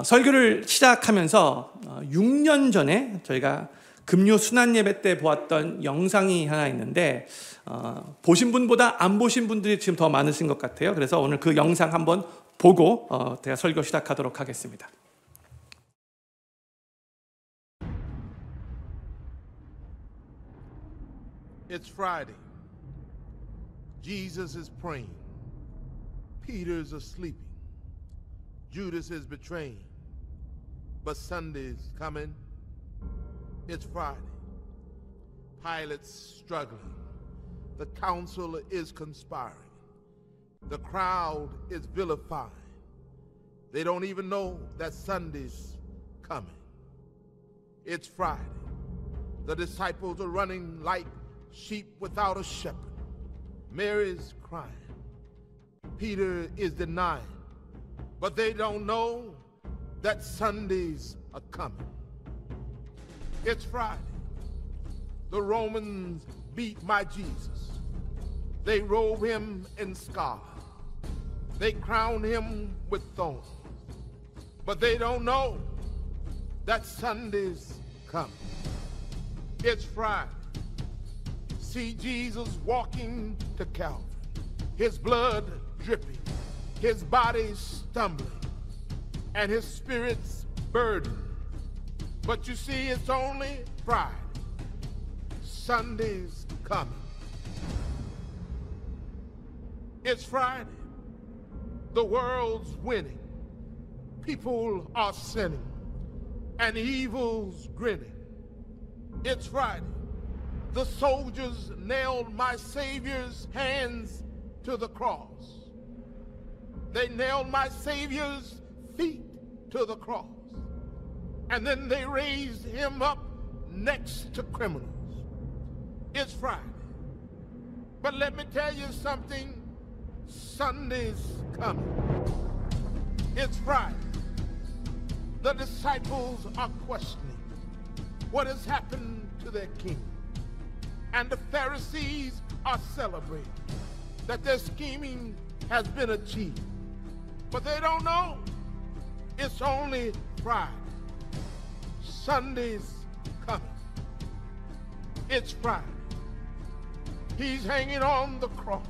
설교를 시작하면서 6년 전에 저희가 금요 순환 예배 때 보았던 영상이 하나 있는데 보신 분보다 안 보신 분들이 지금 더 많으신 것 같아요. 그래서 오늘 그 영상 한번 보고 제가 설교 시작하도록 하겠습니다. It's Friday. Jesus is praying. Peter's asleep. Judas is betraying. But Sunday's coming. It's Friday. Pilate's struggling. The council is conspiring. The crowd is vilifying. They don't even know that Sunday's coming. It's Friday. The disciples are running like sheep without a shepherd. Mary's crying. Peter is denying. But they don't know that Sundays are coming. It's Friday. The Romans beat my Jesus. They robe him in scarlet. They crown him with thorns. But they don't know that Sunday's coming. It's Friday. See Jesus walking to Calvary. His blood dripping. His body stumbling. And his spirit's burdened. But you see, it's only Friday. Sunday's coming. It's Friday. The world's winning. People are sinning. And evil's grinning. It's Friday. The soldiers nailed my Savior's hands to the cross. They nailed my Savior's feet to the cross. And then they raised him up next to criminals. It's Friday. But let me tell you something. Sunday's coming. It's Friday. The disciples are questioning what has happened to their king. And the Pharisees are celebrating that their scheming has been achieved. But they don't know it's only Friday. Sunday's coming. It's Friday. He's hanging on the cross,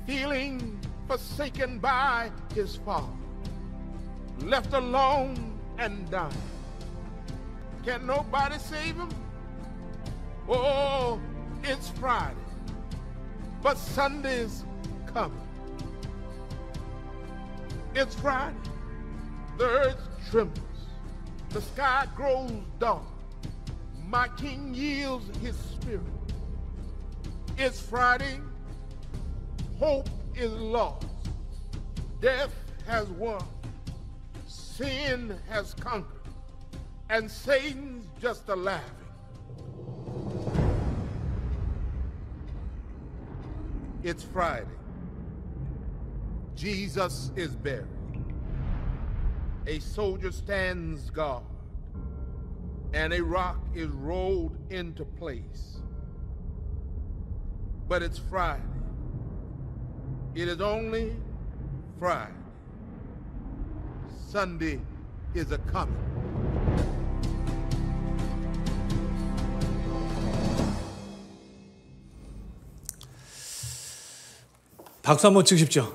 feeling forsaken by his Father, left alone and dying. Can nobody save him? Oh, it's Friday, but Sunday's coming. It's Friday. The earth trembles. The sky grows dark. My King yields his spirit. It's Friday. Hope is lost. Death has won. Sin has conquered. And Satan's just a laughing. It's Friday. Jesus is buried. A soldier stands guard, and a rock is rolled into place. But it's Friday. It is only Friday. Sunday is a coming. 박수 한번 치십시오.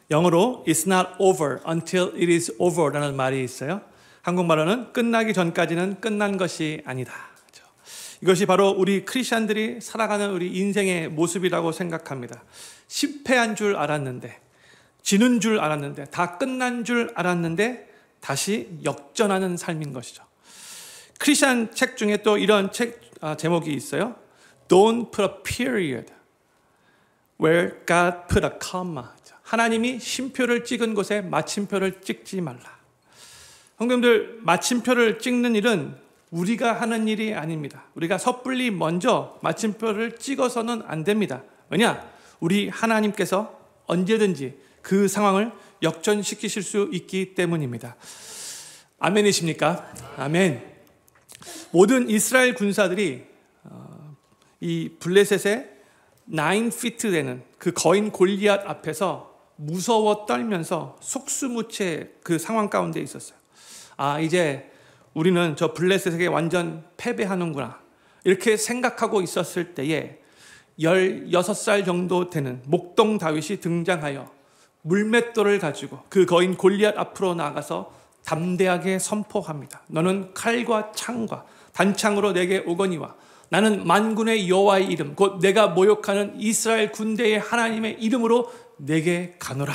영어로 It's not over until it is over 라는 말이 있어요. 한국말로는 끝나기 전까지는 끝난 것이 아니다. 이것이 바로 우리 크리스찬들이 살아가는 우리 인생의 모습이라고 생각합니다. 실패한 줄 알았는데, 지는 줄 알았는데, 다 끝난 줄 알았는데 다시 역전하는 삶인 것이죠. 크리스찬 책 중에 또 이런 책 제목이 있어요. Don't put a period where God put a comma. 하나님이 쉼표를 찍은 곳에 마침표를 찍지 말라. 형님들, 마침표를 찍는 일은 우리가 하는 일이 아닙니다. 우리가 섣불리 먼저 마침표를 찍어서는 안 됩니다. 왜냐? 우리 하나님께서 언제든지 그 상황을 역전시키실 수 있기 때문입니다. 아멘이십니까? 아멘. 모든 이스라엘 군사들이 이 블레셋의 9피트 되는 그 거인 골리앗 앞에서 무서워 떨면서 속수무책 그 상황 가운데 있었어요. 아, 이제 우리는 저 블레셋에게 완전 패배하는구나 이렇게 생각하고 있었을 때에 16살 정도 되는 목동 다윗이 등장하여 물맷돌을 가지고 그 거인 골리앗 앞으로 나가서 담대하게 선포합니다. 너는 칼과 창과 단창으로 내게 오거니와 나는 만군의 여호와의 이름 곧 내가 모욕하는 이스라엘 군대의 하나님의 이름으로 내게 가노라.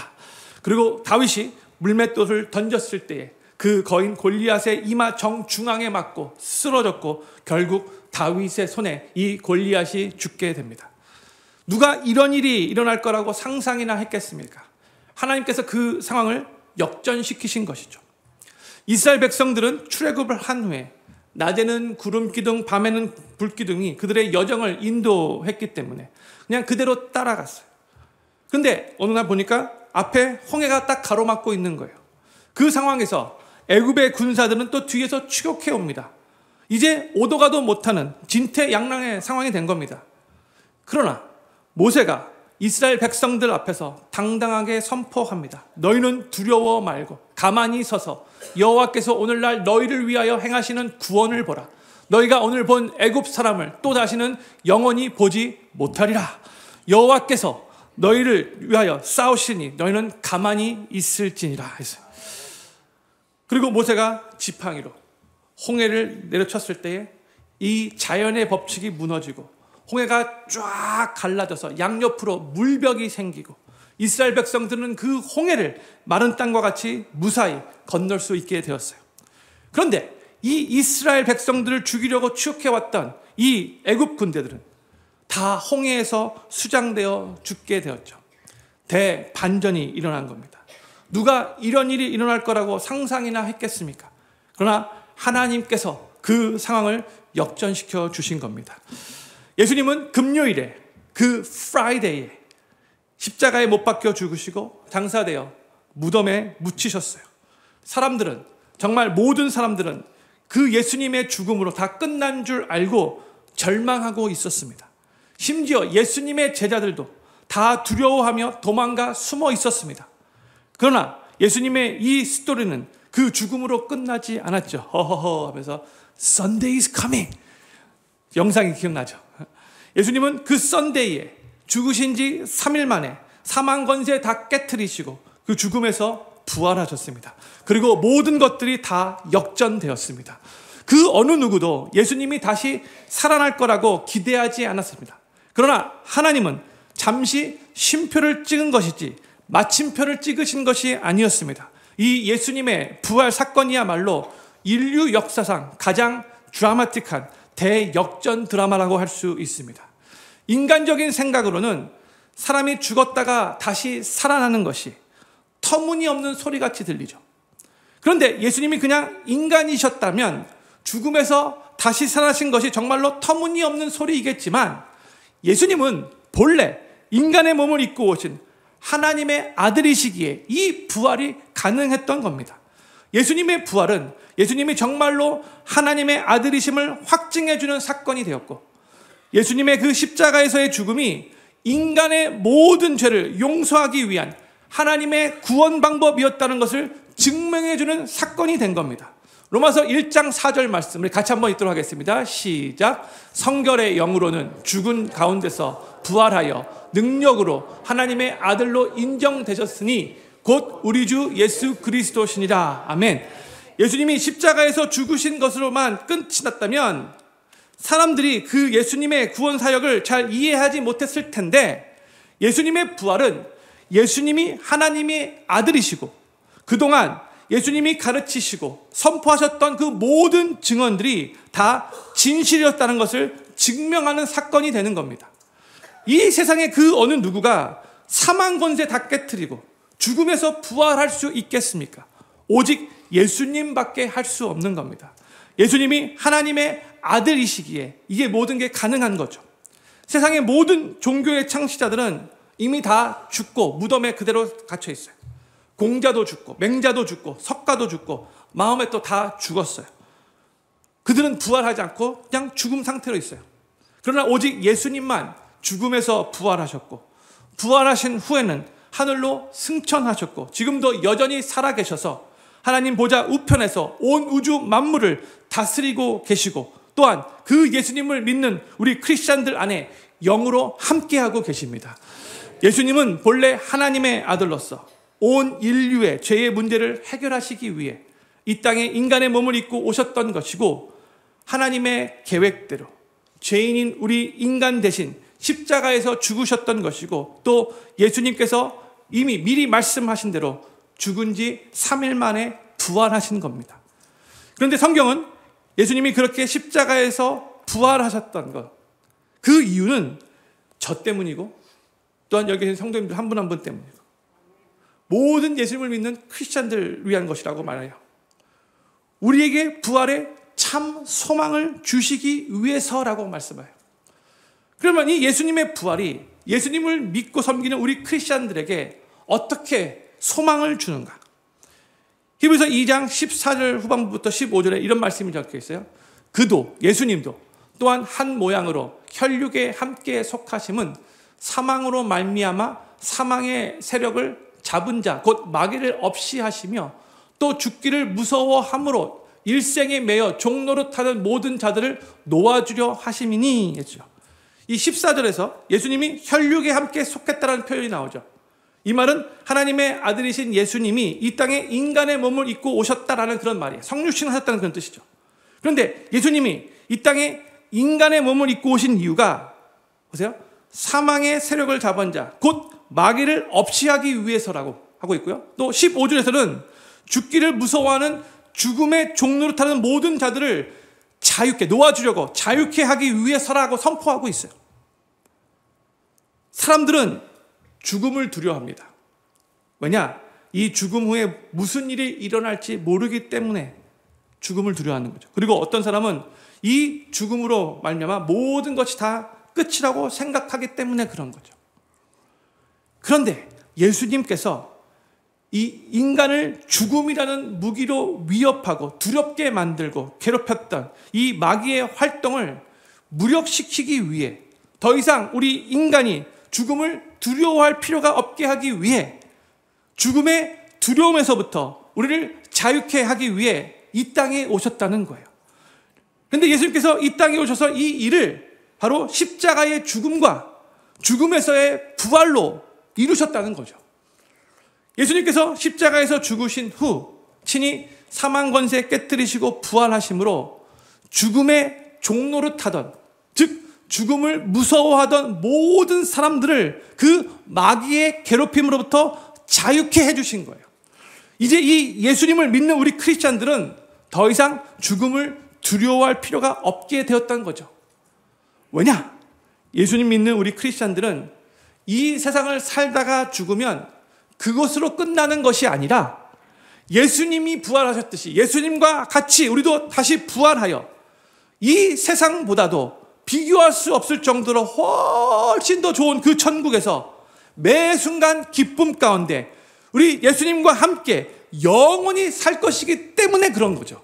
그리고 다윗이 물맷돌을 던졌을 때에 그 거인 골리앗의 이마 정중앙에 맞고 쓰러졌고 결국 다윗의 손에 이 골리앗이 죽게 됩니다. 누가 이런 일이 일어날 거라고 상상이나 했겠습니까? 하나님께서 그 상황을 역전시키신 것이죠. 이스라엘 백성들은 출애굽을 한 후에 낮에는 구름 기둥, 밤에는 불 기둥이 그들의 여정을 인도했기 때문에 그냥 그대로 따라갔어요. 근데 어느 날 보니까 앞에 홍해가 딱 가로막고 있는 거예요. 그 상황에서 애굽의 군사들은 또 뒤에서 추격해 옵니다. 이제 오도 가도 못하는 진퇴양난의 상황이 된 겁니다. 그러나 모세가 이스라엘 백성들 앞에서 당당하게 선포합니다. 너희는 두려워 말고 가만히 서서 여호와께서 오늘날 너희를 위하여 행하시는 구원을 보라. 너희가 오늘 본 애굽 사람을 또 다시는 영원히 보지 못하리라. 여호와께서 너희를 위하여 싸우시니 너희는 가만히 있을지니라 했어요. 그리고 모세가 지팡이로 홍해를 내려쳤을 때에 이 자연의 법칙이 무너지고 홍해가 쫙 갈라져서 양옆으로 물벽이 생기고 이스라엘 백성들은 그 홍해를 마른 땅과 같이 무사히 건널 수 있게 되었어요. 그런데 이 이스라엘 백성들을 죽이려고 추격해왔던 이 애굽 군대들은 다 홍해에서 수장되어 죽게 되었죠. 대반전이 일어난 겁니다. 누가 이런 일이 일어날 거라고 상상이나 했겠습니까? 그러나 하나님께서 그 상황을 역전시켜 주신 겁니다. 예수님은 금요일에 그 프라이데이에 십자가에 못 박혀 죽으시고 장사되어 무덤에 묻히셨어요. 사람들은 정말 모든 사람들은 그 예수님의 죽음으로 다 끝난 줄 알고 절망하고 있었습니다. 심지어 예수님의 제자들도 다 두려워하며 도망가 숨어 있었습니다. 그러나 예수님의 이 스토리는 그 죽음으로 끝나지 않았죠. 허허허 하면서 Sunday is coming 영상이 기억나죠. 예수님은 그 썬데이에 죽으신 지 3일 만에 사망 권세 다 깨트리시고 그 죽음에서 부활하셨습니다. 그리고 모든 것들이 다 역전되었습니다. 그 어느 누구도 예수님이 다시 살아날 거라고 기대하지 않았습니다. 그러나 하나님은 잠시 쉼표를 찍은 것이지 마침표를 찍으신 것이 아니었습니다. 이 예수님의 부활 사건이야말로 인류 역사상 가장 드라마틱한 대역전 드라마라고 할 수 있습니다. 인간적인 생각으로는 사람이 죽었다가 다시 살아나는 것이 터무니없는 소리같이 들리죠. 그런데 예수님이 그냥 인간이셨다면 죽음에서 다시 살아나신 것이 정말로 터무니없는 소리이겠지만 예수님은 본래 인간의 몸을 입고 오신 하나님의 아들이시기에 이 부활이 가능했던 겁니다. 예수님의 부활은 예수님이 정말로 하나님의 아들이심을 확증해주는 사건이 되었고 예수님의 그 십자가에서의 죽음이 인간의 모든 죄를 용서하기 위한 하나님의 구원 방법이었다는 것을 증명해주는 사건이 된 겁니다. 로마서 1장 4절 말씀 우리 같이 한번 읽도록 하겠습니다. 시작. 성결의 영으로는 죽은 가운데서 부활하여 능력으로 하나님의 아들로 인정되셨으니 곧 우리 주 예수 그리스도시니라. 아멘. 예수님이 십자가에서 죽으신 것으로만 끝이 났다면 사람들이 그 예수님의 구원 사역을 잘 이해하지 못했을 텐데 예수님의 부활은 예수님이 하나님의 아들이시고 그동안 예수님이 가르치시고 선포하셨던 그 모든 증언들이 다 진실이었다는 것을 증명하는 사건이 되는 겁니다. 이 세상에 그 어느 누구가 사망 권세 다 깨트리고 죽음에서 부활할 수 있겠습니까? 오직 예수님밖에 할 수 없는 겁니다. 예수님이 하나님의 아들이시기에 이게 모든 게 가능한 거죠. 세상의 모든 종교의 창시자들은 이미 다 죽고 무덤에 그대로 갇혀 있어요. 공자도 죽고 맹자도 죽고 석가도 죽고 마음에 또 다 죽었어요. 그들은 부활하지 않고 그냥 죽음 상태로 있어요. 그러나 오직 예수님만 죽음에서 부활하셨고 부활하신 후에는 하늘로 승천하셨고 지금도 여전히 살아계셔서 하나님 보좌 우편에서 온 우주 만물을 다스리고 계시고 또한 그 예수님을 믿는 우리 크리스찬들 안에 영으로 함께하고 계십니다. 예수님은 본래 하나님의 아들로서 온 인류의 죄의 문제를 해결하시기 위해 이 땅에 인간의 몸을 입고 오셨던 것이고 하나님의 계획대로 죄인인 우리 인간 대신 십자가에서 죽으셨던 것이고 또 예수님께서 이미 미리 말씀하신 대로 죽은 지 3일 만에 부활하신 겁니다. 그런데 성경은 예수님이 그렇게 십자가에서 부활하셨던 것, 그 이유는 저 때문이고 또한 여기 계신 성도님들 한 분 한 분 때문이고 모든 예수님을 믿는 크리스찬들을 위한 것이라고 말해요. 우리에게 부활의 참 소망을 주시기 위해서라고 말씀해요. 그러면 이 예수님의 부활이 예수님을 믿고 섬기는 우리 크리스찬들에게 어떻게 소망을 주는가? 히브리서 2장 14절 후반부부터 15절에 이런 말씀이 적혀 있어요. 그도 예수님도 또한 한 모양으로 혈육에 함께 속하심은 사망으로 말미암아 사망의 세력을 잡은 자 곧 마귀를 없이 하시며 또 죽기를 무서워함으로 일생에 매여 종노릇하는 모든 자들을 놓아주려 하심이니 했죠. 이 14절에서 예수님이 혈육에 함께 속했다는 표현이 나오죠. 이 말은 하나님의 아들이신 예수님이 이 땅에 인간의 몸을 입고 오셨다라는 그런 말이에요. 성육신하셨다는 그런 뜻이죠. 그런데 예수님이 이 땅에 인간의 몸을 입고 오신 이유가 보세요. 사망의 세력을 잡은 자, 곧 마귀를 없이 하기 위해서라고 하고 있고요. 또 15절에서는 죽기를 무서워하는 죽음의 종노릇하는 모든 자들을 자유케 놓아주려고 자유케 하기 위해서라고 선포하고 있어요. 사람들은 죽음을 두려워합니다. 왜냐? 이 죽음 후에 무슨 일이 일어날지 모르기 때문에 죽음을 두려워하는 거죠. 그리고 어떤 사람은 이 죽음으로 말미암아 모든 것이 다 끝이라고 생각하기 때문에 그런 거죠. 그런데 예수님께서 이 인간을 죽음이라는 무기로 위협하고 두렵게 만들고 괴롭혔던 이 마귀의 활동을 무력시키기 위해 더 이상 우리 인간이 죽음을 두려워할 필요가 없게 하기 위해 죽음의 두려움에서부터 우리를 자유케 하기 위해 이 땅에 오셨다는 거예요. 그런데 예수님께서 이 땅에 오셔서 이 일을 바로 십자가의 죽음과 죽음에서의 부활로 이루셨다는 거죠. 예수님께서 십자가에서 죽으신 후 친히 사망 권세 깨뜨리시고 부활하심으로 죽음의 종노릇하던 즉 죽음을 무서워하던 모든 사람들을 그 마귀의 괴롭힘으로부터 자유케 해주신 거예요. 이제 이 예수님을 믿는 우리 크리스찬들은 더 이상 죽음을 두려워할 필요가 없게 되었던 거죠. 왜냐? 예수님 믿는 우리 크리스찬들은 이 세상을 살다가 죽으면 그것으로 끝나는 것이 아니라 예수님이 부활하셨듯이 예수님과 같이 우리도 다시 부활하여 이 세상보다도 비교할 수 없을 정도로 훨씬 더 좋은 그 천국에서 매 순간 기쁨 가운데 우리 예수님과 함께 영원히 살 것이기 때문에 그런 거죠.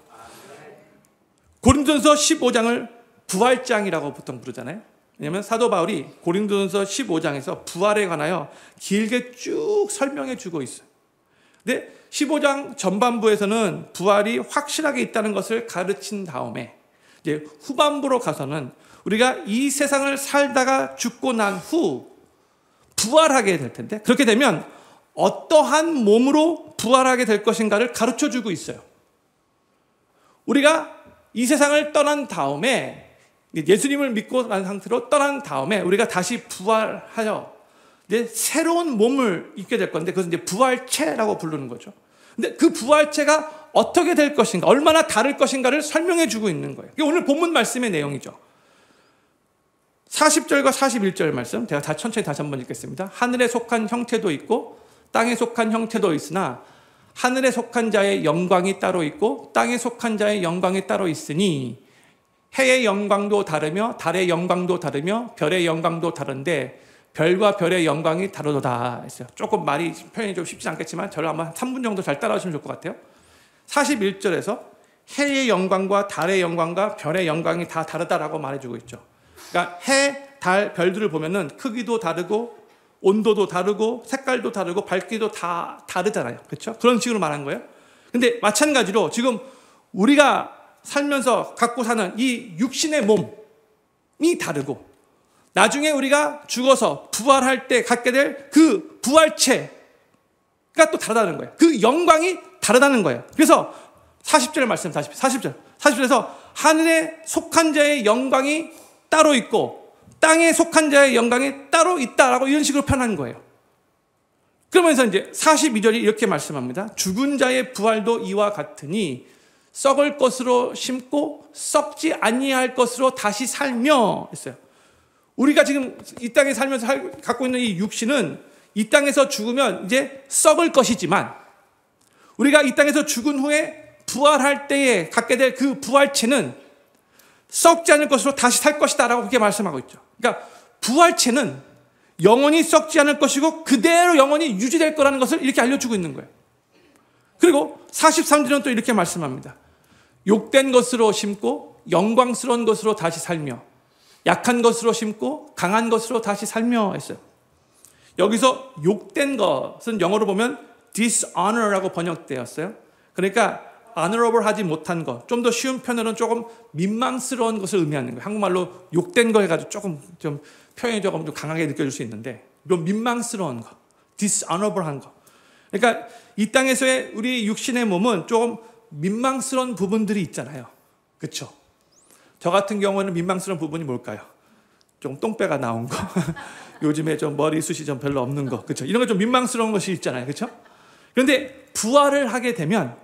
고린도전서 15장을 부활장이라고 보통 부르잖아요. 왜냐하면 사도 바울이 고린도전서 15장에서 부활에 관하여 길게 쭉 설명해 주고 있어요. 근데 15장 전반부에서는 부활이 확실하게 있다는 것을 가르친 다음에 이제 후반부로 가서는 우리가 이 세상을 살다가 죽고 난 후 부활하게 될 텐데 그렇게 되면 어떠한 몸으로 부활하게 될 것인가를 가르쳐 주고 있어요. 우리가 이 세상을 떠난 다음에 예수님을 믿고 난 상태로 떠난 다음에 우리가 다시 부활하여 이제 새로운 몸을 입게 될 건데 그것은 이제 부활체라고 부르는 거죠. 근데 그 부활체가 어떻게 될 것인가, 얼마나 다를 것인가를 설명해 주고 있는 거예요. 이게 오늘 본문 말씀의 내용이죠. 40절과 41절 말씀 제가 천천히 다시 한번 읽겠습니다. 하늘에 속한 형체도 있고 땅에 속한 형체도 있으나 하늘에 속한 자의 영광이 따로 있고 땅에 속한 자의 영광이 따로 있으니 해의 영광도 다르며 달의 영광도 다르며 별의 영광도 다른데 별과 별의 영광이 다르도다 했어요. 조금 말이 표현이 좀 쉽지 않겠지만 저를 한번 3분 정도 잘 따라오시면 좋을 것 같아요. 41절에서 해의 영광과 달의 영광과 별의 영광이 다 다르다라고 말해주고 있죠. 그러니까 해, 별들을 보면은 크기도 다르고 온도도 다르고 색깔도 다르고 밝기도 다 다르잖아요. 그렇죠? 그런 식으로 말한 거예요. 근데 마찬가지로 지금 우리가 살면서 갖고 사는 이 육신의 몸이 다르고 나중에 우리가 죽어서 부활할 때 갖게 될 그 부활체가 또 다르다는 거예요. 그 영광이 다르다는 거예요. 그래서 40절에 말씀하시피 40절에서 하늘에 속한 자의 영광이 따로 있고 땅에 속한 자의 영광이 따로 있다라고 이런 식으로 표현한 거예요. 그러면서 이제 42절이 이렇게 말씀합니다. 죽은 자의 부활도 이와 같으니 썩을 것으로 심고 썩지 아니할 것으로 다시 살며 했어요. 우리가 지금 이 땅에 살면서 갖고 있는 이 육신은 이 땅에서 죽으면 이제 썩을 것이지만 우리가 이 땅에서 죽은 후에 부활할 때에 갖게 될 그 부활체는 썩지 않을 것으로 다시 살 것이다 라고 그렇게 말씀하고 있죠. 그러니까 부활체는 영원히 썩지 않을 것이고 그대로 영원히 유지될 거라는 것을 이렇게 알려주고 있는 거예요. 그리고 43절은 또 이렇게 말씀합니다. 욕된 것으로 심고 영광스러운 것으로 다시 살며 약한 것으로 심고 강한 것으로 다시 살며 했어요. 여기서 욕된 것은 영어로 보면 dishonor라고 번역되었어요. 그러니까 honorable 하지 못한 것, 좀 더 쉬운 표현으로는 조금 민망스러운 것을 의미하는 거예요. 한국말로 욕된 거 해가지고 조금 좀 표현이 조금 좀 강하게 느껴질 수 있는데 좀 민망스러운 거, dishonorable한 거. 그러니까 이 땅에서의 우리 육신의 몸은 조금 민망스러운 부분들이 있잖아요. 그렇죠? 저 같은 경우는 민망스러운 부분이 뭘까요? 좀 똥배가 나온 거, 요즘에 좀 머리숱이 좀 별로 없는 거, 그렇죠? 이런 거 좀 민망스러운 것이 있잖아요, 그렇죠? 그런데 부활을 하게 되면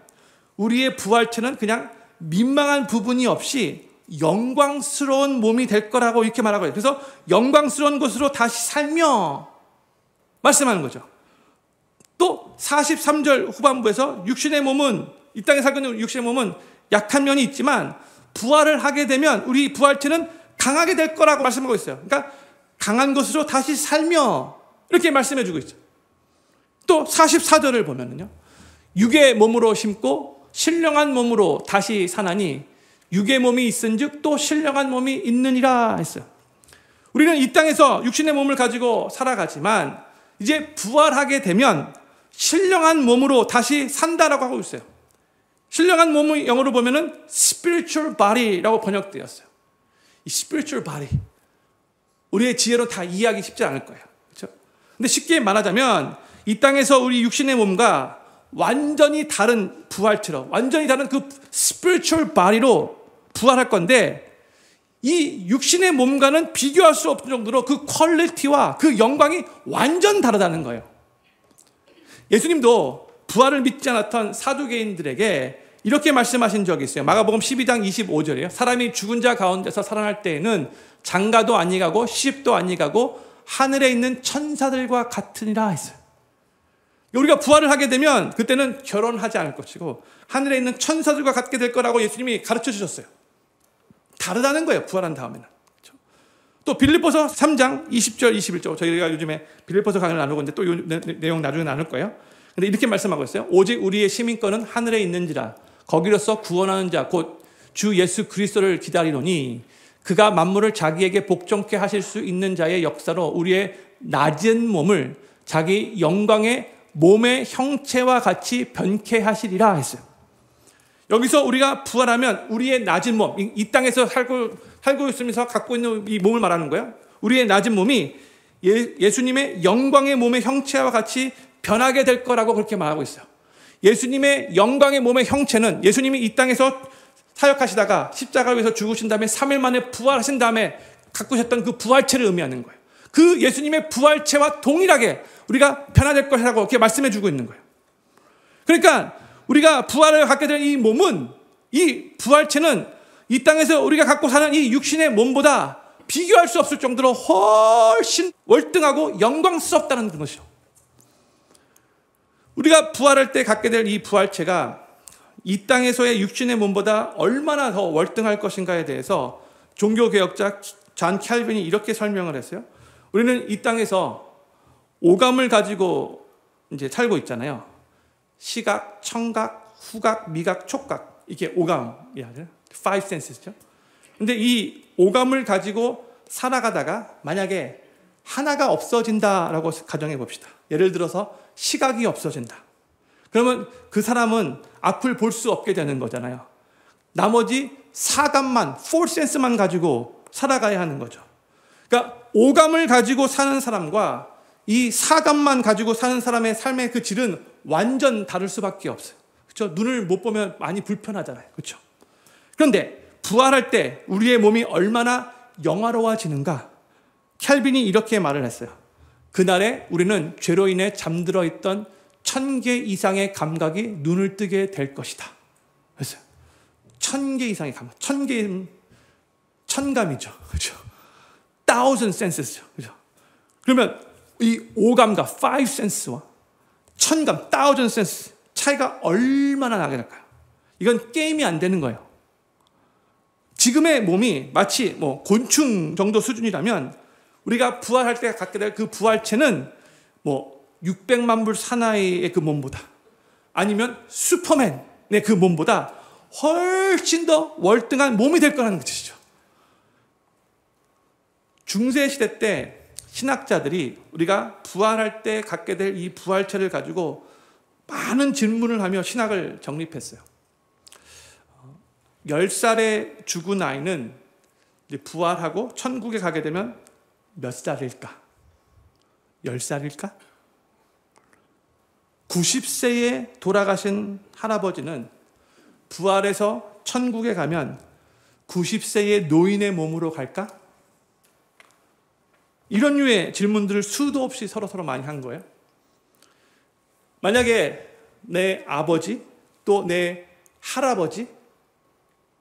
우리의 부활체는 그냥 민망한 부분이 없이 영광스러운 몸이 될 거라고 이렇게 말하고 있어요. 그래서 영광스러운 것으로 다시 살며 말씀하는 거죠. 또 43절 후반부에서 육신의 몸은 이 땅에 살고 있는 육신의 몸은 약한 면이 있지만 부활을 하게 되면 우리 부활체는 강하게 될 거라고 말씀하고 있어요. 그러니까 강한 것으로 다시 살며 이렇게 말씀해 주고 있죠. 또 44절을 보면은요. 육의 몸으로 심고 신령한 몸으로 다시 사나니 육의 몸이 있은즉 또 신령한 몸이 있느니라 했어요. 우리는 이 땅에서 육신의 몸을 가지고 살아가지만 이제 부활하게 되면 신령한 몸으로 다시 산다라고 하고 있어요. 신령한 몸의 영어로 보면은 spiritual body라고 번역되었어요. 이 spiritual body 우리의 지혜로 다 이해하기 쉽지 않을 거예요. 그렇죠? 근데 쉽게 말하자면 이 땅에서 우리 육신의 몸과 완전히 다른 부활체로 완전히 다른 그 spiritual body로 부활할 건데 이 육신의 몸과는 비교할 수 없을 정도로 그 퀄리티와 그 영광이 완전 다르다는 거예요. 예수님도 부활을 믿지 않았던 사두개인들에게 이렇게 말씀하신 적이 있어요. 마가복음 12장 25절이에요. 사람이 죽은 자 가운데서 살아날 때에는 장가도 아니가고 시집도 아니가고 하늘에 있는 천사들과 같으니라 했어요. 우리가 부활을 하게 되면 그때는 결혼하지 않을 것이고 하늘에 있는 천사들과 같게 될 거라고 예수님이 가르쳐 주셨어요. 다르다는 거예요. 부활한 다음에는. 그렇죠? 또 빌립보서 3장 20절 21절 저희가 요즘에 빌립보서 강의를 나누고 있는데 또 이 내용 나중에 나눌 거예요. 근데 이렇게 말씀하고 있어요. 오직 우리의 시민권은 하늘에 있는지라 거기로서 구원하는 자 곧 주 예수 그리스도를 기다리노니 그가 만물을 자기에게 복종케 하실 수 있는 자의 역사로 우리의 낮은 몸을 자기 영광의 몸의 형체와 같이 변케 하시리라 했어요. 여기서 우리가 부활하면 우리의 낮은 몸, 이 땅에서 살고 있으면서 갖고 있는 이 몸을 말하는 거예요. 우리의 낮은 몸이 예수님의 영광의 몸의 형체와 같이 변하게 될 거라고 그렇게 말하고 있어요. 예수님의 영광의 몸의 형체는 예수님이 이 땅에서 사역하시다가 십자가 위에서 죽으신 다음에 3일 만에 부활하신 다음에 갖고 오셨던 그 부활체를 의미하는 거예요. 그 예수님의 부활체와 동일하게 우리가 변화될 것이라고 이렇게 말씀해 주고 있는 거예요. 그러니까 우리가 부활을 갖게 될 이 몸은 이 부활체는 이 땅에서 우리가 갖고 사는 이 육신의 몸보다 비교할 수 없을 정도로 훨씬 월등하고 영광스럽다는 것이죠. 우리가 부활할 때 갖게 될 이 부활체가 이 땅에서의 육신의 몸보다 얼마나 더 월등할 것인가에 대해서 종교개혁자 존 캘빈이 이렇게 설명을 했어요. 우리는 이 땅에서 오감을 가지고 이제 살고 있잖아요. 시각, 청각, 후각, 미각, 촉각 이게 오감이야. Five senses죠. 근데 이 오감을 가지고 살아가다가 만약에 하나가 없어진다라고 가정해 봅시다. 예를 들어서 시각이 없어진다. 그러면 그 사람은 앞을 볼 수 없게 되는 거잖아요. 나머지 사감만, four sense만 가지고 살아가야 하는 거죠. 그러니까 오감을 가지고 사는 사람과 이 사감만 가지고 사는 사람의 삶의 그 질은 완전 다를 수밖에 없어요. 그렇죠? 눈을 못 보면 많이 불편하잖아요. 그렇죠? 그런데 부활할 때 우리의 몸이 얼마나 영화로워지는가? 켈빈이 이렇게 말을 했어요. 그날에 우리는 죄로 인해 잠들어 있던 1000개 이상의 감각이 눈을 뜨게 될 것이다. 그래서 1000개 이상의 감각, 1000개, 천감이죠. 그렇죠? thousand senses죠. 그렇죠? 그러면 이 오감과 five sense와 천감, thousand sense 차이가 얼마나 나게 될까요? 이건 게임이 안 되는 거예요. 지금의 몸이 마치 뭐 곤충 정도 수준이라면 우리가 부활할 때 갖게 될 그 부활체는 뭐 600만 불 사나이의 그 몸보다 아니면 슈퍼맨의 그 몸보다 훨씬 더 월등한 몸이 될 거라는 뜻이죠. 중세시대 때 신학자들이 우리가 부활할 때 갖게 될 이 부활체를 가지고 많은 질문을 하며 신학을 정립했어요. 10살에 죽은 아이는 이제 부활하고 천국에 가게 되면 몇 살일까? 10살일까? 90세에 돌아가신 할아버지는 부활해서 천국에 가면 90세의 노인의 몸으로 갈까? 이런 류의 질문들을 수도 없이 서로 많이 한 거예요. 만약에 내 아버지, 또 내 할아버지,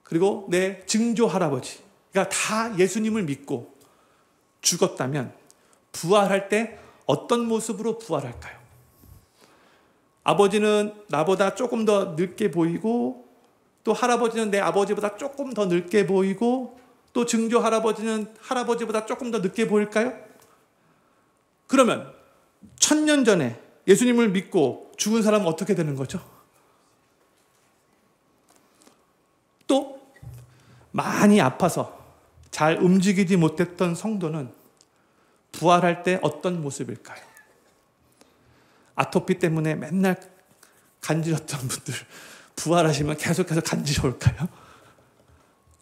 그리고 내 증조 할아버지가 다 예수님을 믿고 죽었다면 부활할 때 어떤 모습으로 부활할까요? 아버지는 나보다 조금 더 늙게 보이고, 또 할아버지는 내 아버지보다 조금 더 늙게 보이고, 또 증조 할아버지는 할아버지보다 조금 더 늦게 보일까요? 그러면 1000년 전에 예수님을 믿고 죽은 사람은 어떻게 되는 거죠? 또 많이 아파서 잘 움직이지 못했던 성도는 부활할 때 어떤 모습일까요? 아토피 때문에 맨날 간지럽던 분들 부활하시면 계속해서 간지러울까요?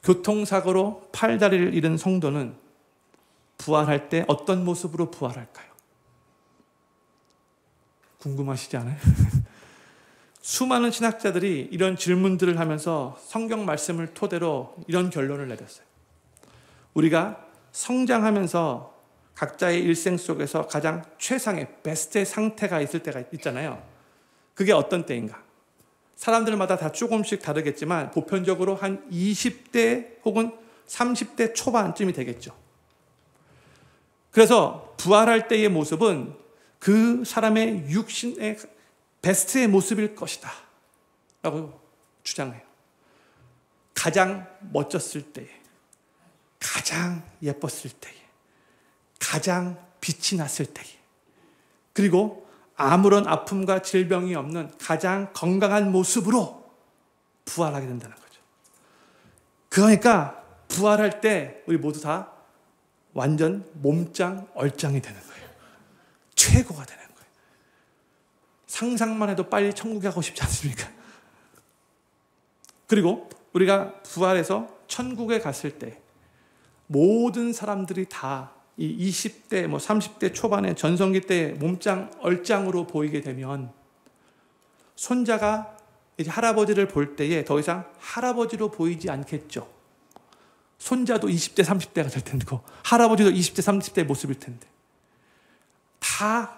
교통사고로 팔다리를 잃은 성도는 부활할 때 어떤 모습으로 부활할까요? 궁금하시지 않아요? 수많은 신학자들이 이런 질문들을 하면서 성경 말씀을 토대로 이런 결론을 내렸어요. 우리가 성장하면서 각자의 일생 속에서 가장 최상의 베스트의 상태가 있을 때가 있잖아요. 그게 어떤 때인가? 사람들마다 다 조금씩 다르겠지만 보편적으로 한 20대 혹은 30대 초반쯤이 되겠죠. 그래서 부활할 때의 모습은 그 사람의 육신의 베스트의 모습일 것이다 라고 주장해요. 가장 멋졌을 때에, 가장 예뻤을 때에, 가장 빛이 났을 때에, 그리고 아무런 아픔과 질병이 없는 가장 건강한 모습으로 부활하게 된다는 거죠. 그러니까 부활할 때 우리 모두 다 완전 몸짱 얼짱이 되는 거예요. 최고가 되는 거예요. 상상만 해도 빨리 천국에 가고 싶지 않습니까? 그리고 우리가 부활해서 천국에 갔을 때 모든 사람들이 다 이 20대, 30대 초반의 전성기 때 몸짱, 얼짱으로 보이게 되면 손자가 이제 할아버지를 볼 때에 더 이상 할아버지로 보이지 않겠죠. 손자도 20대, 30대가 될 텐데고 할아버지도 20대, 30대의 모습일 텐데 다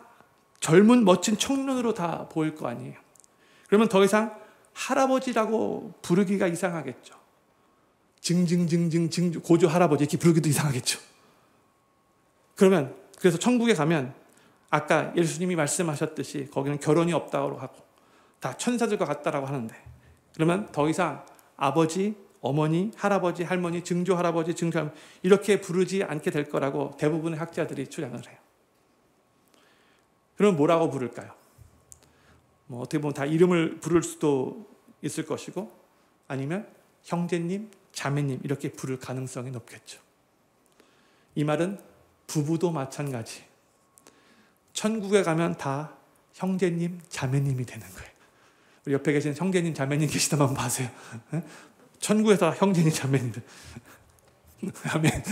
젊은 멋진 청년으로 다 보일 거 아니에요. 그러면 더 이상 할아버지라고 부르기가 이상하겠죠. 증증증증증 고조 할아버지 이렇게 부르기도 이상하겠죠. 그러면 그래서 천국에 가면 아까 예수님이 말씀하셨듯이 거기는 결혼이 없다고 하고 다 천사들과 같다라고 하는데 그러면 더 이상 아버지, 어머니, 할아버지, 할머니, 증조 할아버지, 증조 할머니 이렇게 부르지 않게 될 거라고 대부분의 학자들이 주장을 해요. 그럼 뭐라고 부를까요? 어떻게 보면 다 이름을 부를 수도 있을 것이고 아니면 형제님, 자매님 이렇게 부를 가능성이 높겠죠. 이 말은 부부도 마찬가지. 천국에 가면 다 형제님, 자매님이 되는 거예요. 우리 옆에 계신 형제님, 자매님 계시다면 한번 봐세요. 천국에서 형제님, 자매님들. 아멘.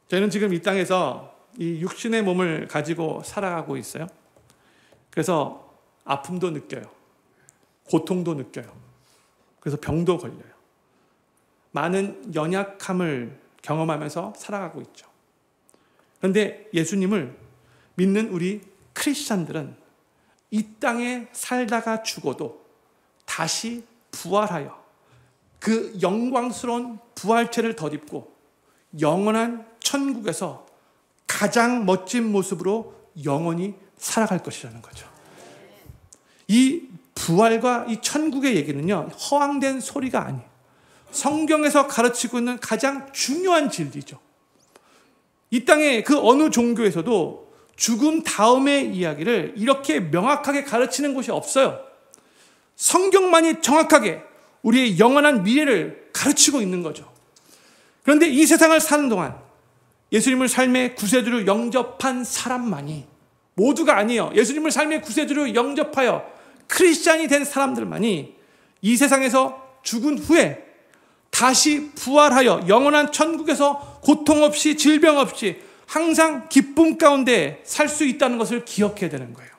저희는 지금 이 땅에서 이 육신의 몸을 가지고 살아가고 있어요. 그래서 아픔도 느껴요. 고통도 느껴요. 그래서 병도 걸려요. 많은 연약함을 경험하면서 살아가고 있죠. 그런데 예수님을 믿는 우리 크리스찬들은 이 땅에 살다가 죽어도 다시 부활하여 그 영광스러운 부활체를 덧입고 영원한 천국에서 가장 멋진 모습으로 영원히 살아갈 것이라는 거죠. 이 부활과 이 천국의 얘기는요, 허황된 소리가 아니에요. 성경에서 가르치고 있는 가장 중요한 진리죠. 이 땅의 그 어느 종교에서도 죽음 다음의 이야기를 이렇게 명확하게 가르치는 곳이 없어요. 성경만이 정확하게 우리의 영원한 미래를 가르치고 있는 거죠. 그런데 이 세상을 사는 동안 예수님을 삶의 구세주로 영접한 사람만이, 모두가 아니에요. 예수님을 삶의 구세주로 영접하여 크리스찬이 된 사람들만이 이 세상에서 죽은 후에 다시 부활하여 영원한 천국에서 고통 없이 질병 없이 항상 기쁨 가운데 살 수 있다는 것을 기억해야 되는 거예요.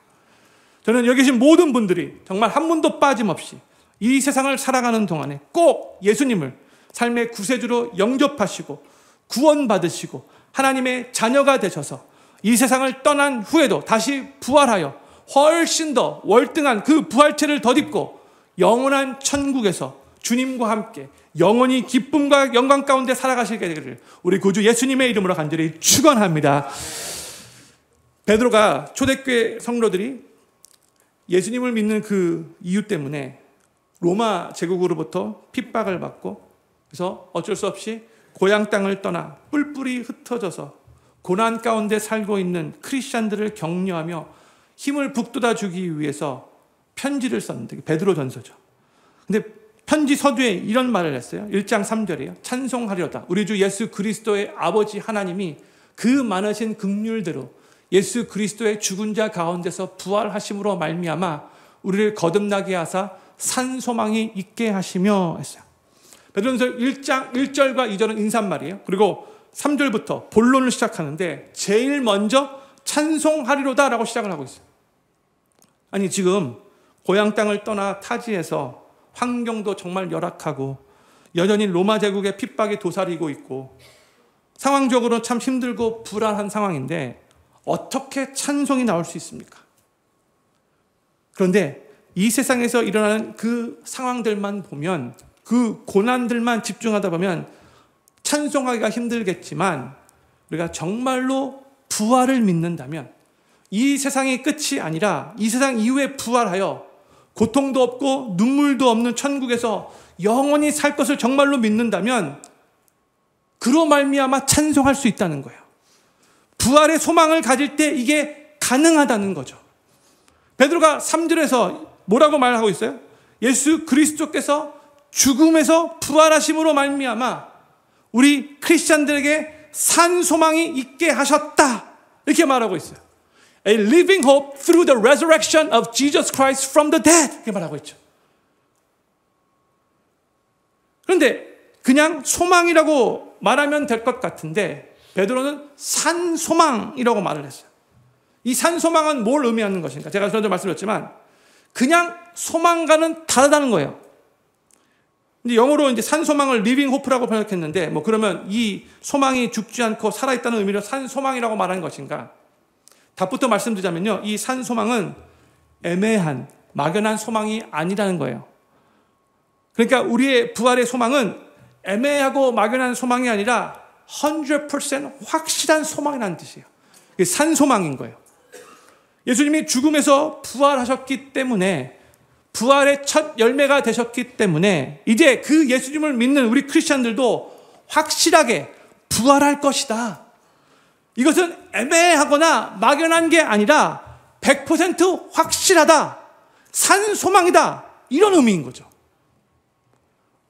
저는 여기 계신 모든 분들이 정말 한 분도 빠짐없이 이 세상을 살아가는 동안에 꼭 예수님을 삶의 구세주로 영접하시고 구원받으시고 하나님의 자녀가 되셔서 이 세상을 떠난 후에도 다시 부활하여 훨씬 더 월등한 그 부활체를 덧입고 영원한 천국에서 주님과 함께 영원히 기쁨과 영광 가운데 살아가시게 되기를 우리 구주 예수님의 이름으로 간절히 축원합니다. 베드로가 초대교회 성도들이 예수님을 믿는 그 이유 때문에 로마 제국으로부터 핍박을 받고, 그래서 어쩔 수 없이 고향 땅을 떠나 뿔뿔이 흩어져서 고난 가운데 살고 있는 크리스찬들을 격려하며 힘을 북돋아 주기 위해서 편지를 썼는데, 베드로 전서죠. 근데 편지 서두에 이런 말을 했어요. 1장 3절이에요. 찬송하리로다. 우리 주 예수 그리스도의 아버지 하나님이 그 많으신 긍휼대로 예수 그리스도의 죽은 자 가운데서 부활하심으로 말미암아 우리를 거듭나게 하사 산 소망이 있게 하시며 했어요. 베드로전서 1장 1절과 2절은 인사말이에요. 그리고 3절부터 본론을 시작하는데 제일 먼저 찬송하리로다 라고 시작을 하고 있어요. 아니, 지금 고향 땅을 떠나 타지에서 환경도 정말 열악하고 여전히 로마 제국의 핍박이 도사리고 있고 상황적으로 참 힘들고 불안한 상황인데 어떻게 찬송이 나올 수 있습니까? 그런데 이 세상에서 일어나는 그 상황들만 보면, 그 고난들만 집중하다 보면 찬송하기가 힘들겠지만 우리가 정말로 부활을 믿는다면 이 세상의 끝이 아니라 이 세상 이후에 부활하여 고통도 없고 눈물도 없는 천국에서 영원히 살 것을 정말로 믿는다면 그로 말미암아 찬송할 수 있다는 거예요. 부활의 소망을 가질 때 이게 가능하다는 거죠. 베드로가 3절에서 뭐라고 말하고 있어요? 예수 그리스도께서 죽음에서 부활하심으로 말미암아 우리 크리스찬들에게 산 소망이 있게 하셨다, 이렇게 말하고 있어요. A living hope through the resurrection of Jesus Christ from the dead, 이렇게 말하고 있죠. 그런데 그냥 소망이라고 말하면 될 것 같은데 베드로는 산 소망이라고 말을 했어요. 이 산 소망은 뭘 의미하는 것인가? 제가 전에 말씀드렸지만 그냥 소망과는 다르다는 거예요. 근데 영어로 이제 산 소망을 living hope라고 번역했는데, 뭐 그러면 이 소망이 죽지 않고 살아있다는 의미로 산 소망이라고 말하는 것인가? 답부터 말씀드리자면요, 이 산 소망은 애매한 막연한 소망이 아니라는 거예요. 그러니까 우리의 부활의 소망은 애매하고 막연한 소망이 아니라 100% 확실한 소망이라는 뜻이에요. 이게 산 소망인 거예요. 예수님이 죽음에서 부활하셨기 때문에, 부활의 첫 열매가 되셨기 때문에 이제 그 예수님을 믿는 우리 크리스찬들도 확실하게 부활할 것이다. 이것은 애매하거나 막연한 게 아니라 100% 확실하다, 산 소망이다, 이런 의미인 거죠.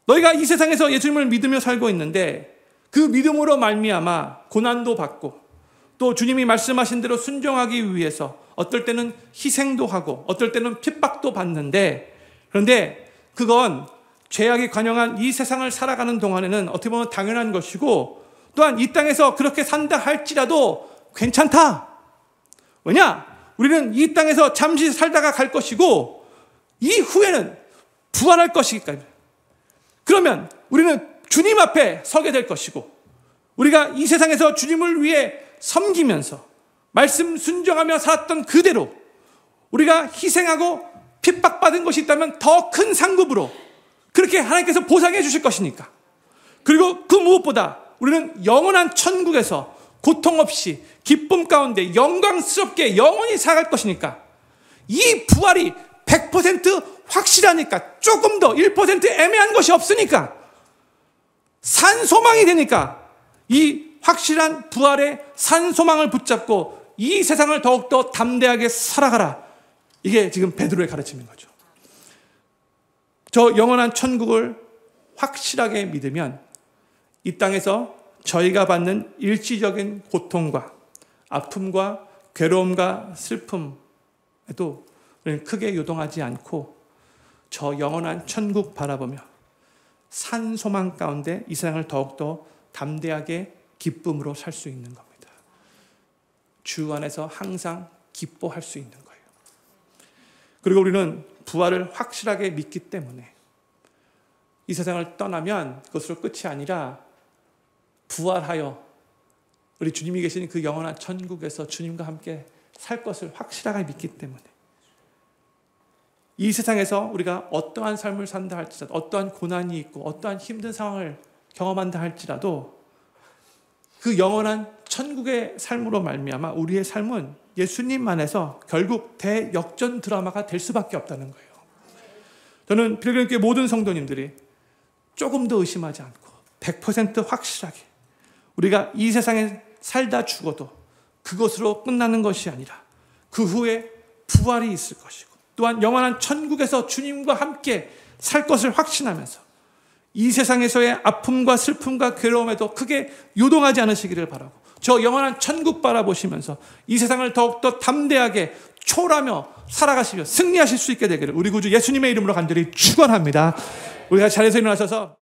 너희가 이 세상에서 예수님을 믿으며 살고 있는데 그 믿음으로 말미암아 고난도 받고 또 주님이 말씀하신 대로 순종하기 위해서 어떨 때는 희생도 하고 어떨 때는 핍박도 받는데, 그런데 그건 죄악이 관영한 이 세상을 살아가는 동안에는 어떻게 보면 당연한 것이고, 또한 이 땅에서 그렇게 산다 할지라도 괜찮다. 왜냐? 우리는 이 땅에서 잠시 살다가 갈 것이고 이후에는 부활할 것이니까. 그러면 우리는 주님 앞에 서게 될 것이고, 우리가 이 세상에서 주님을 위해 섬기면서 말씀 순종하며 살았던 그대로 우리가 희생하고 핍박받은 것이 있다면 더 큰 상급으로 그렇게 하나님께서 보상해 주실 것이니까. 그리고 그 무엇보다 우리는 영원한 천국에서 고통 없이 기쁨 가운데 영광스럽게 영원히 살아갈 것이니까, 이 부활이 100% 확실하니까, 조금 더 1% 애매한 것이 없으니까, 산 소망이 되니까 이 확실한 부활의 산 소망을 붙잡고 이 세상을 더욱더 담대하게 살아가라. 이게 지금 베드로의 가르침인 거죠. 저 영원한 천국을 확실하게 믿으면 이 땅에서 저희가 받는 일시적인 고통과 아픔과 괴로움과 슬픔에도 우리는 크게 요동하지 않고 저 영원한 천국 바라보며 산 소망 가운데 이 세상을 더욱더 담대하게 기쁨으로 살 수 있는 겁니다. 주 안에서 항상 기뻐할 수 있는 거예요. 그리고 우리는 부활을 확실하게 믿기 때문에 이 세상을 떠나면 그것으로 끝이 아니라 부활하여 우리 주님이 계신 그 영원한 천국에서 주님과 함께 살 것을 확실하게 믿기 때문에 이 세상에서 우리가 어떠한 삶을 산다 할지라도, 어떠한 고난이 있고 어떠한 힘든 상황을 경험한다 할지라도 그 영원한 천국의 삶으로 말미암아 우리의 삶은 예수님 안에서 결국 대역전 드라마가 될 수밖에 없다는 거예요. 저는 필그림교회 모든 성도님들이 조금 더 의심하지 않고 100% 확실하게 우리가 이 세상에 살다 죽어도 그것으로 끝나는 것이 아니라 그 후에 부활이 있을 것이고 또한 영원한 천국에서 주님과 함께 살 것을 확신하면서 이 세상에서의 아픔과 슬픔과 괴로움에도 크게 요동하지 않으시기를 바라고, 저 영원한 천국 바라보시면서 이 세상을 더욱더 담대하게 초월하며 살아가시며 승리하실 수 있게 되기를 우리 구주 예수님의 이름으로 간절히 축원합니다. 우리가 자리에서 일어나셔서